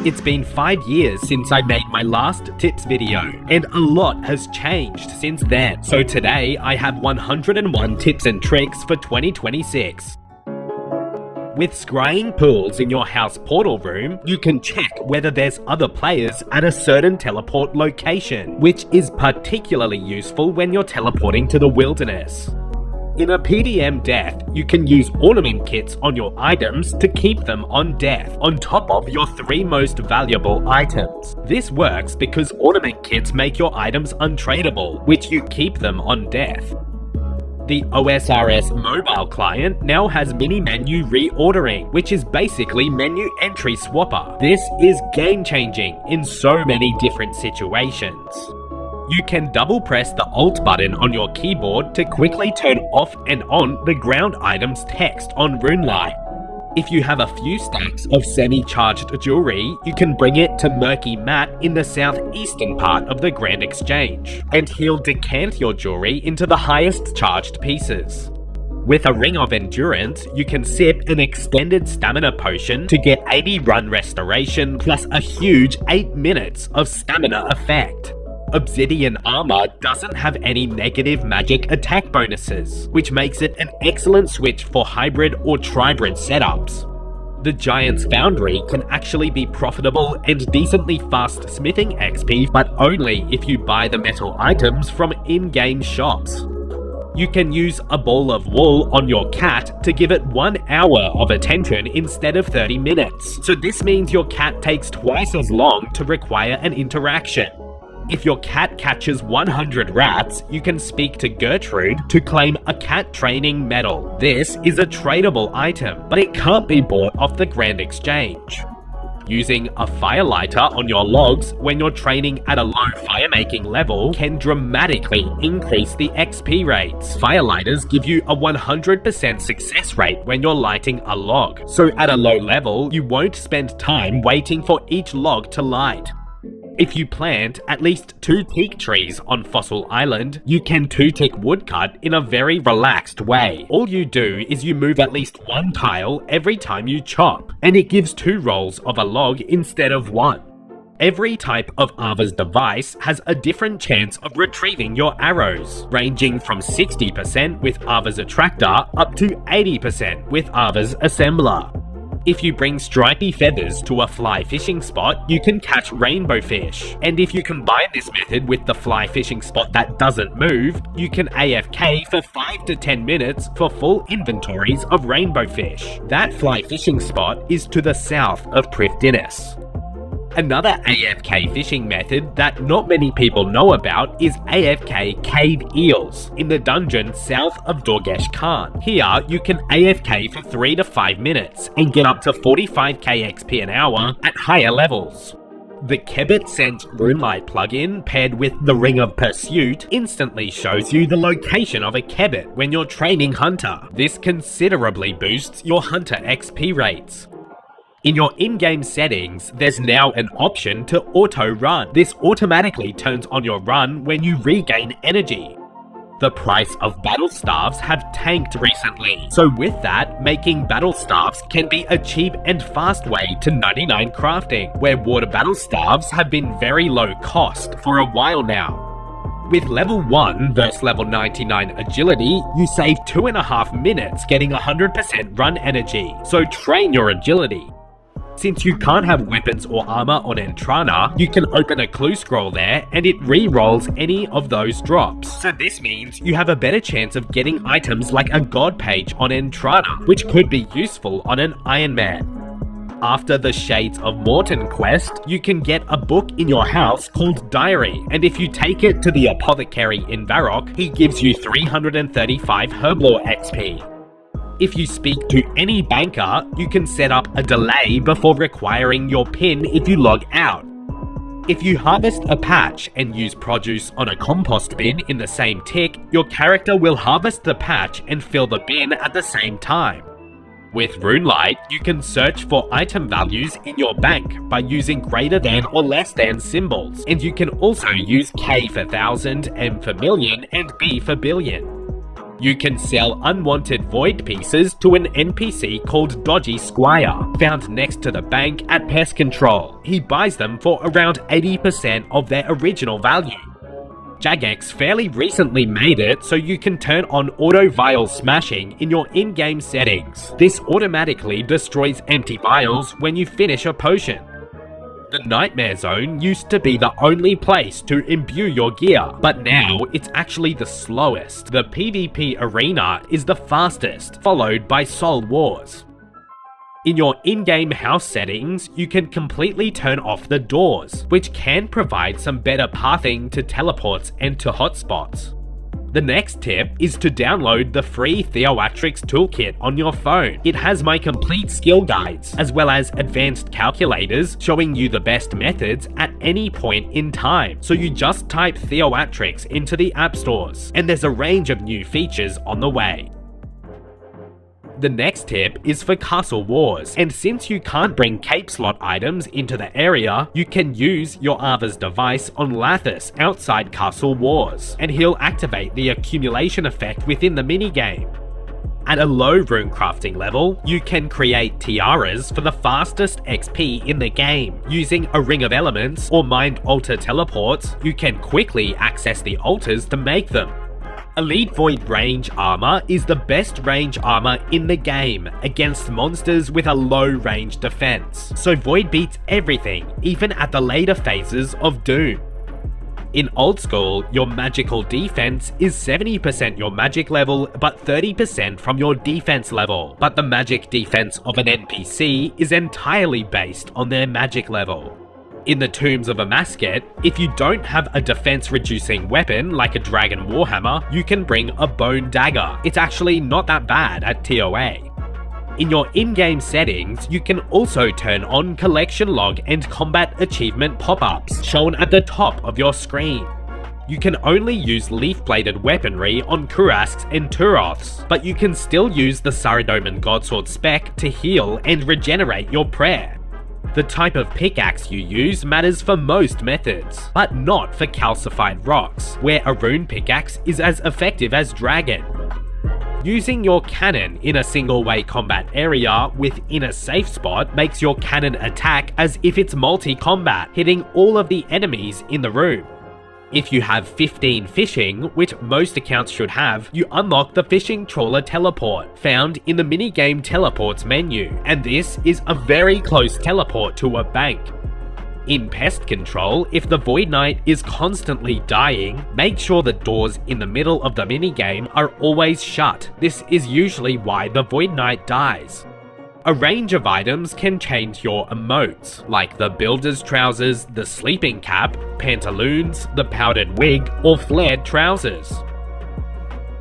It's been 5 years since I made my last tips video, and a lot has changed since then. So today I have 101 tips and tricks for 2026. With scrying pools in your house portal room, you can check whether there's other players at a certain teleport location, which is particularly useful when you're teleporting to the wilderness. In a PDM death, you can use ornament kits on your items to keep them on death, on top of your 3 most valuable items. This works because ornament kits make your items untradeable, which you keep them on death. The OSRS mobile client now has mini menu reordering, which is basically menu entry swapper. This is game changing in so many different situations. You can double press the Alt button on your keyboard to quickly turn off and on the ground item's text on RuneLite. If you have a few stacks of semi-charged jewelry, you can bring it to Murky Matt in the southeastern part of the Grand Exchange, and he'll decant your jewelry into the highest charged pieces. With a Ring of Endurance, you can sip an extended stamina potion to get 80 run restoration plus a huge 8 minutes of stamina effect. Obsidian armor doesn't have any negative magic attack bonuses, which makes it an excellent switch for hybrid or tribrid setups. The Giant's Foundry can actually be profitable and decently fast smithing XP, but only if you buy the metal items from in-game shops. You can use a ball of wool on your cat to give it 1 hour of attention instead of 30 minutes. So this means your cat takes twice as long to require an interaction. If your cat catches 100 rats, you can speak to Gertrude to claim a cat training medal. This is a tradable item, but it can't be bought off the Grand Exchange. Using a firelighter on your logs when you're training at a low firemaking level can dramatically increase the XP rates. Firelighters give you a 100% success rate when you're lighting a log, so at a low level, you won't spend time waiting for each log to light. If you plant at least 2 teak trees on Fossil Island, you can 2-tick woodcut in a very relaxed way. All you do is you move at least 1 tile every time you chop, and it gives 2 rolls of a log instead of 1. Every type of Ava's device has a different chance of retrieving your arrows, ranging from 60% with Ava's attractor up to 80% with Ava's assembler. If you bring stripy feathers to a fly fishing spot, you can catch rainbow fish. And if you combine this method with the fly fishing spot that doesn't move, you can AFK for 5 to 10 minutes for full inventories of rainbow fish. That fly fishing spot is to the south of Prifdinnis. Another AFK fishing method that not many people know about is AFK cave eels in the dungeon south of Dorgesh Khan. Here, you can AFK for 3 to 5 minutes and get up to 45k XP an hour at higher levels. The Kebbit Scent RuneLite plugin paired with the Ring of Pursuit instantly shows you the location of a Kebbit when you're training Hunter. This considerably boosts your Hunter XP rates. In your in-game settings, there's now an option to auto-run. This automatically turns on your run when you regain energy. The price of battle staves have tanked recently, so with that, making battle staves can be a cheap and fast way to 99 crafting, where water battle staves have been very low cost for a while now. With level 1 versus level 99 agility, you save 2.5 minutes getting 100% run energy, so train your agility. Since you can't have weapons or armor on Entrana, you can open a clue scroll there and it re-rolls any of those drops. So this means you have a better chance of getting items like a god page on Entrana, which could be useful on an Ironman. After the Shades of Morton quest, you can get a book in your house called Diary, and if you take it to the apothecary in Varrock, he gives you 335 Herblore XP. If you speak to any banker, you can set up a delay before requiring your PIN if you log out. If you harvest a patch and use produce on a compost bin in the same tick, your character will harvest the patch and fill the bin at the same time. With RuneLite, you can search for item values in your bank by using greater than or less than symbols, and you can also use K for 1000, M for million, and B for billion. You can sell unwanted void pieces to an NPC called Dodgy Squire, found next to the bank at Pest Control. He buys them for around 80% of their original value. Jagex fairly recently made it so you can turn on auto vial smashing in your in-game settings. This automatically destroys empty vials when you finish a potion. The Nightmare Zone used to be the only place to imbue your gear, but now it's actually the slowest. The PvP arena is the fastest, followed by Soul Wars. In your in-game house settings, you can completely turn off the doors, which can provide some better pathing to teleports and to hotspots. The next tip is to download the free Theoatrix toolkit on your phone. It has my complete skill guides, as well as advanced calculators showing you the best methods at any point in time. So you just type Theoatrix into the app stores, and there's a range of new features on the way. The next tip is for Castle Wars, and since you can't bring cape slot items into the area, you can use your Ava's device on Lathis outside Castle Wars, and he'll activate the accumulation effect within the minigame. At a low rune crafting level, you can create tiaras for the fastest XP in the game. Using a Ring of Elements or Mind Altar teleports, you can quickly access the altars to make them. Elite Void range armor is the best range armor in the game against monsters with a low range defense, so Void beats everything, even at the later phases of Doom. In Old School, your magical defense is 70% your magic level, but 30% from your defense level. But the magic defense of an NPC is entirely based on their magic level. In the Tombs of Amasket, if you don't have a defense-reducing weapon like a Dragon Warhammer, you can bring a Bone Dagger. It's actually not that bad at TOA. In your in-game settings, you can also turn on Collection Log and Combat Achievement pop-ups, shown at the top of your screen. You can only use leaf-bladed weaponry on Kurasks and Turoths, but you can still use the Saradomin Godsword spec to heal and regenerate your prayer. The type of pickaxe you use matters for most methods, but not for calcified rocks, where a rune pickaxe is as effective as dragon. Using your cannon in a single-way combat area within a safe spot makes your cannon attack as if it's multi-combat, hitting all of the enemies in the room. If you have 15 fishing, which most accounts should have, you unlock the Fishing Trawler Teleport, found in the minigame Teleports menu, and this is a very close teleport to a bank. In Pest Control, if the Void Knight is constantly dying, make sure the doors in the middle of the minigame are always shut. This is usually why the Void Knight dies. A range of items can change your emotes, like the Builder's Trousers, the Sleeping Cap, Pantaloons, the Powdered Wig, or Flared Trousers.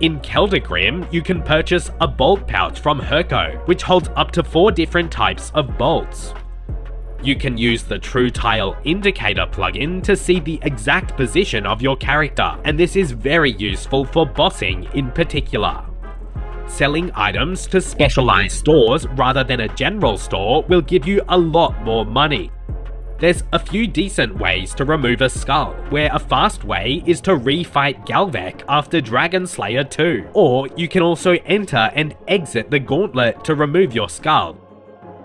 In Keldagrim, you can purchase a bolt pouch from Herco, which holds up to 4 different types of bolts. You can use the True Tile Indicator plugin to see the exact position of your character, and this is very useful for bossing in particular. Selling items to specialized stores rather than a general store will give you a lot more money. There's a few decent ways to remove a skull, where a fast way is to refight Galvek after Dragon Slayer 2, or you can also enter and exit the gauntlet to remove your skull.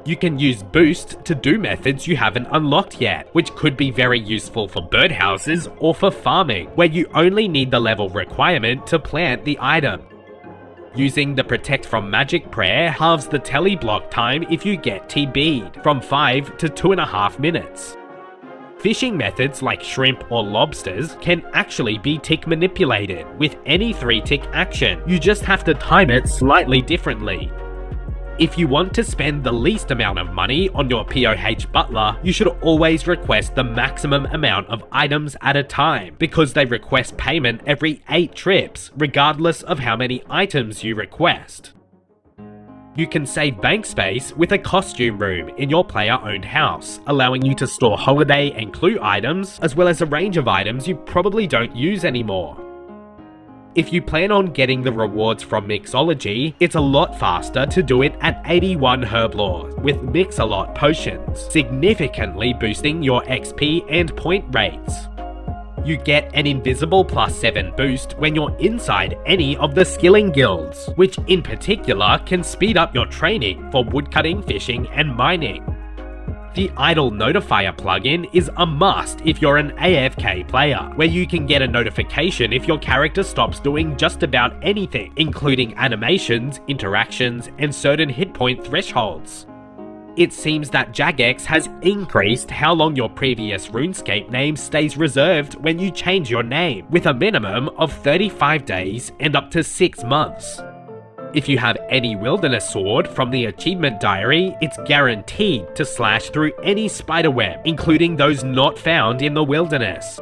You can use Boost to do methods you haven't unlocked yet, which could be very useful for birdhouses or for farming, where you only need the level requirement to plant the item. Using the Protect from Magic prayer halves the teleblock time if you get TB'd, from 5 to 2.5 minutes. Fishing methods like shrimp or lobsters can actually be tick manipulated with any 3-tick action, you just have to time it slightly differently. If you want to spend the least amount of money on your POH butler, you should always request the maximum amount of items at a time, because they request payment every 8 trips, regardless of how many items you request. You can save bank space with a costume room in your player-owned house, allowing you to store holiday and clue items, as well as a range of items you probably don't use anymore. If you plan on getting the rewards from Mixology, it's a lot faster to do it at 81 Herblore with Mix-a-Lot potions, significantly boosting your XP and point rates. You get an invisible +7 boost when you're inside any of the skilling guilds, which in particular can speed up your training for woodcutting, fishing, and mining. The Idle Notifier plugin is a must if you're an AFK player, where you can get a notification if your character stops doing just about anything, including animations, interactions, and certain hit point thresholds. It seems that Jagex has increased how long your previous RuneScape name stays reserved when you change your name, with a minimum of 35 days and up to 6 months. If you have any wilderness sword from the achievement diary, it's guaranteed to slash through any spiderweb, including those not found in the wilderness.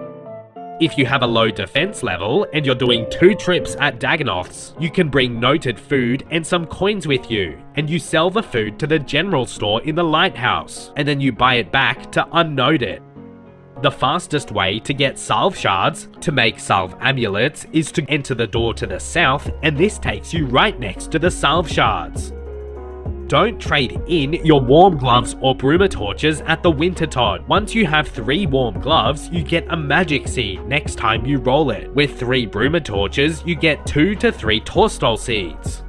If you have a low defense level and you're doing 2 trips at Dagonoth's, you can bring noted food and some coins with you, and you sell the food to the general store in the lighthouse, and then you buy it back to unnote it. The fastest way to get salve shards to make salve amulets is to enter the door to the south, and this takes you right next to the salve shards. Don't trade in your warm gloves or bruma torches at the Wintertodt. Once you have 3 warm gloves, you get a magic seed next time you roll it. With 3 bruma torches, you get 2 to 3 Torstol seeds.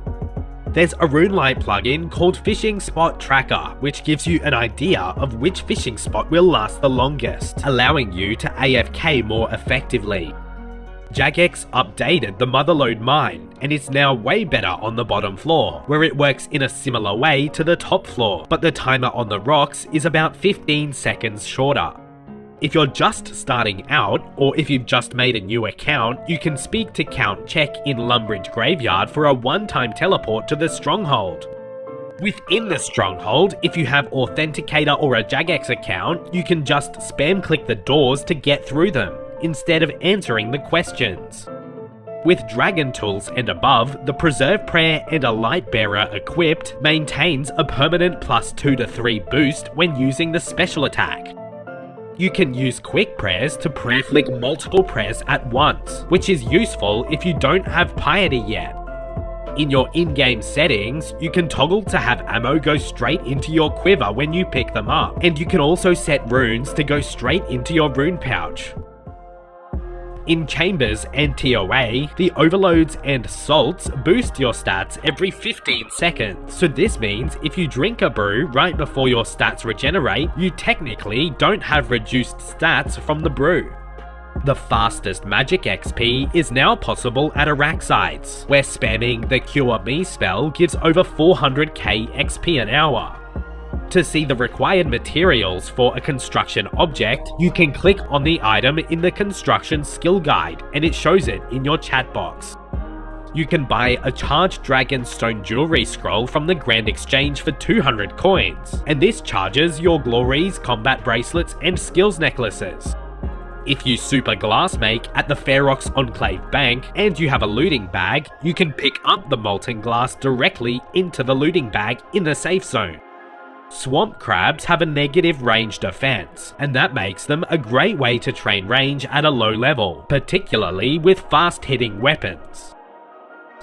There's a RuneLite plugin called Fishing Spot Tracker, which gives you an idea of which fishing spot will last the longest, allowing you to AFK more effectively. Jagex updated the Motherlode mine, and it's now way better on the bottom floor, where it works in a similar way to the top floor, but the timer on the rocks is about 15 seconds shorter. If you're just starting out, or if you've just made a new account, you can speak to Count Check in Lumbridge Graveyard for a one-time teleport to the Stronghold. Within the Stronghold, if you have Authenticator or a Jagex account, you can just spam click the doors to get through them, instead of answering the questions. With Dragon Tools and above, the Preserve Prayer and a Light Bearer equipped maintains a permanent +2 to 3 boost when using the special attack. You can use quick prayers to prayer flick multiple prayers at once, which is useful if you don't have piety yet. In your in-game settings, you can toggle to have ammo go straight into your quiver when you pick them up, and you can also set runes to go straight into your rune pouch. In Chambers and TOA, the Overloads and Salts boost your stats every 15 seconds, so this means if you drink a brew right before your stats regenerate, you technically don't have reduced stats from the brew. The fastest magic XP is now possible at Araxites, where spamming the Cure Me spell gives over 400k XP an hour. To see the required materials for a construction object, you can click on the item in the construction skill guide and it shows it in your chat box. You can buy a charged Dragonstone jewelry scroll from the Grand Exchange for 200 coins, and this charges your glories, combat bracelets, and skills necklaces. If you super glass make at the Ferox Enclave Bank and you have a looting bag, you can pick up the molten glass directly into the looting bag in the safe zone. Swamp crabs have a negative range defense, and that makes them a great way to train range at a low level, particularly with fast-hitting weapons.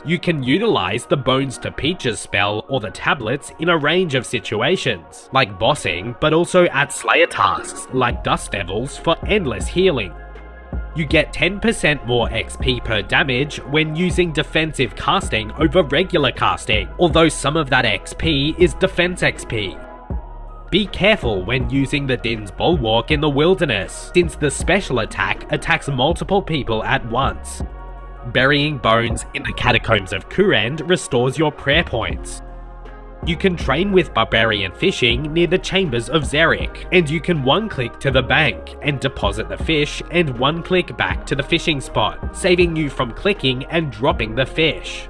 You can utilize the Bones to Peaches spell or the tablets in a range of situations, like bossing, but also at Slayer tasks like Dust Devils for endless healing. You get 10% more XP per damage when using defensive casting over regular casting, although some of that XP is defense XP. Be careful when using the Din's Bulwark in the wilderness, since the special attack attacks multiple people at once. Burying bones in the Catacombs of Kurend restores your prayer points. You can train with Barbarian Fishing near the Chambers of Xeric, and you can one-click to the bank and deposit the fish and one-click back to the fishing spot, saving you from clicking and dropping the fish.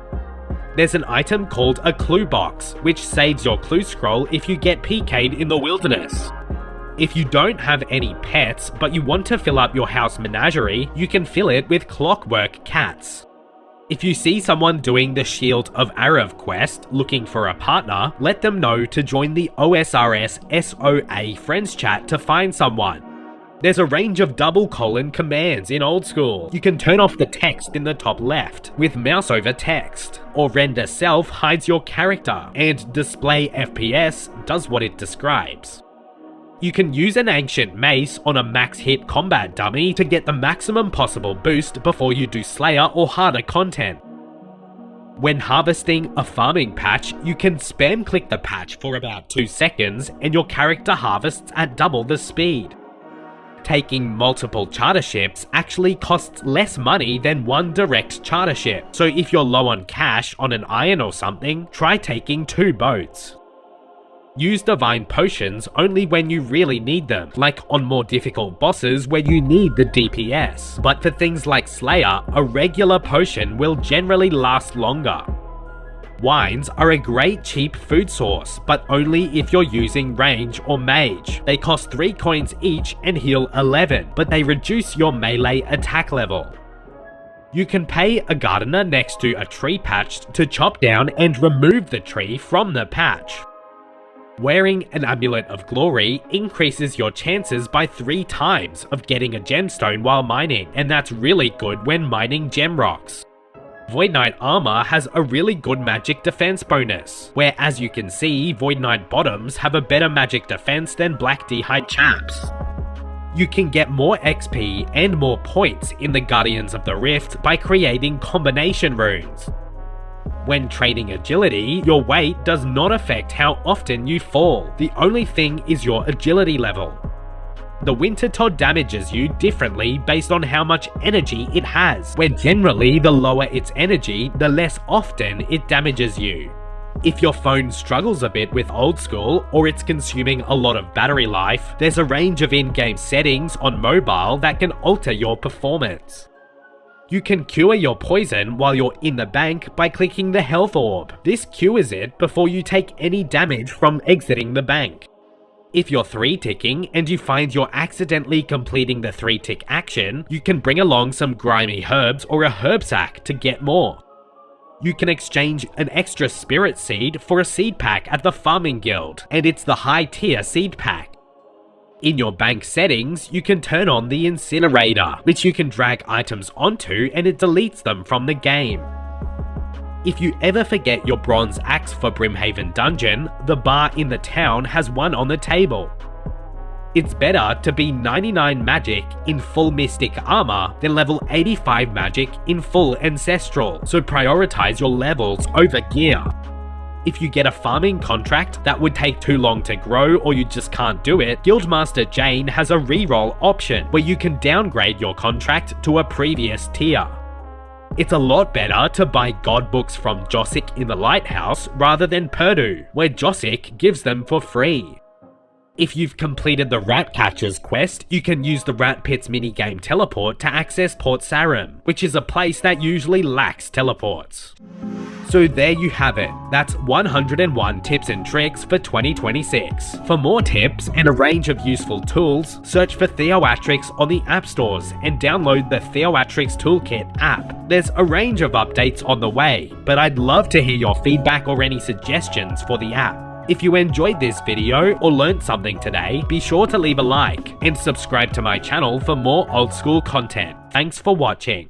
There's an item called a clue box, which saves your clue scroll if you get PK'd in the wilderness. If you don't have any pets, but you want to fill up your house menagerie, you can fill it with clockwork cats. If you see someone doing the Shield of Arav quest looking for a partner, let them know to join the OSRS SOA Friends chat to find someone. There's a range of double-colon commands in Old School. You can turn off the text in the top left with mouse over text, or render self hides your character, and display FPS does what it describes. You can use an ancient mace on a max hit combat dummy to get the maximum possible boost before you do Slayer or harder content. When harvesting a farming patch, you can spam click the patch for about 2 seconds and your character harvests at double the speed. Taking multiple charter ships actually costs less money than one direct charter ship, so if you're low on cash on an iron or something, try taking 2 boats. Use divine potions only when you really need them, like on more difficult bosses where you need the DPS, but for things like Slayer, a regular potion will generally last longer. Wines are a great cheap food source, but only if you're using range or mage. They cost 3 coins each and heal 11, but they reduce your melee attack level. You can pay a gardener next to a tree patch to chop down and remove the tree from the patch. Wearing an Amulet of Glory increases your chances by 3 times of getting a gemstone while mining, and that's really good when mining gem rocks. Void Knight armor has a really good magic defense bonus, where as you can see, Void Knight bottoms have a better magic defense than Black D'hide chaps. You can get more XP and more points in the Guardians of the Rift by creating combination runes. When trading agility, your weight does not affect how often you fall. The only thing is your agility level. The Winter Todd damages you differently based on how much energy it has, where generally the lower its energy, the less often it damages you. If your phone struggles a bit with Old School, or it's consuming a lot of battery life, there's a range of in-game settings on mobile that can alter your performance. You can cure your poison while you're in the bank by clicking the health orb. This cures it before you take any damage from exiting the bank. If you're 3-ticking and you find you're accidentally completing the 3-tick action, you can bring along some grimy herbs or a herb sack to get more. You can exchange an extra spirit seed for a seed pack at the farming guild, and it's the high tier seed pack. In your bank settings, you can turn on the incinerator, which you can drag items onto and it deletes them from the game. If you ever forget your bronze axe for Brimhaven Dungeon, the bar in the town has one on the table. It's better to be 99 magic in full mystic armor than level 85 magic in full ancestral, so prioritize your levels over gear. If you get a farming contract that would take too long to grow or you just can't do it, Guildmaster Jane has a reroll option where you can downgrade your contract to a previous tier. It's a lot better to buy god books from Josic in the Lighthouse rather than Purdue, where Josic gives them for free. If you've completed the Rat Catchers quest, you can use the Rat Pits minigame teleport to access Port Sarim, which is a place that usually lacks teleports. So there you have it, that's 101 tips and tricks for 2026. For more tips and a range of useful tools, search for Theoatrix on the app stores and download the Theoatrix Toolkit app. There's a range of updates on the way, but I'd love to hear your feedback or any suggestions for the app. If you enjoyed this video or learned something today, be sure to leave a like and subscribe to my channel for more old school content. Thanks for watching.